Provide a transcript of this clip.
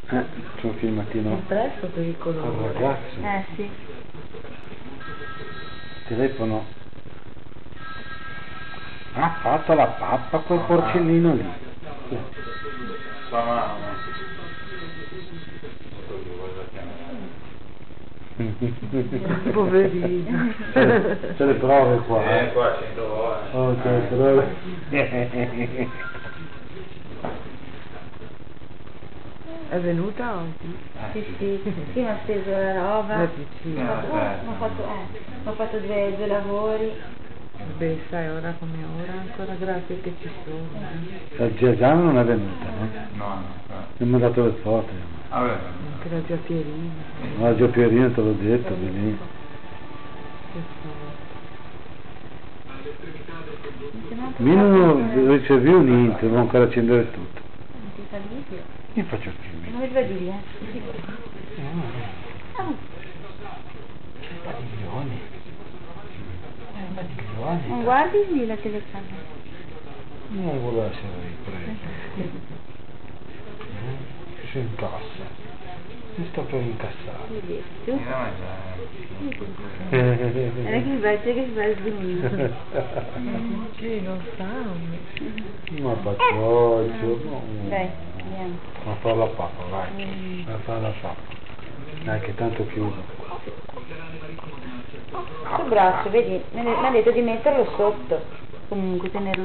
C'è un filmatino. È presto per il colore. Al ragazzo. Sì. Telefono. Ha fatto la pappa quel porcellino lì. Sua mamma. Poverino. C'è le prove qua. Qua 100 ore. Oh, c'è le prove. È venuta oggi? Sì, mi ha steso la roba. È vicina. Mi ha fatto due lavori. Beh, sai, ora come ora ancora grazie che ci sono. La zia Gianna non è venuta, no? No. Mi ha mandato le foto. Vabbè. Anche la zia Pierina. La zia Pierina te l'ho detto, vieni. Che foto. Io non ricevevo niente, devo ancora accendere tutto. Non ti fa il video? Io faccio il film. Non mi vedi, Padiglioni. Padiglioni. Non guardi lì la telecamera? Non vuole essere ripreso. Si incassa. Mi sto per incassare. Non è che mi piace che si fa il zoom. Che non sa. Ma faccio, Dai, andiamo. Ma fa la pappa, vai. Ma fa la pappa. Dai che tanto chiudo. Il braccio, vedi, mi ha detto di metterlo sotto. Comunque tenerlo.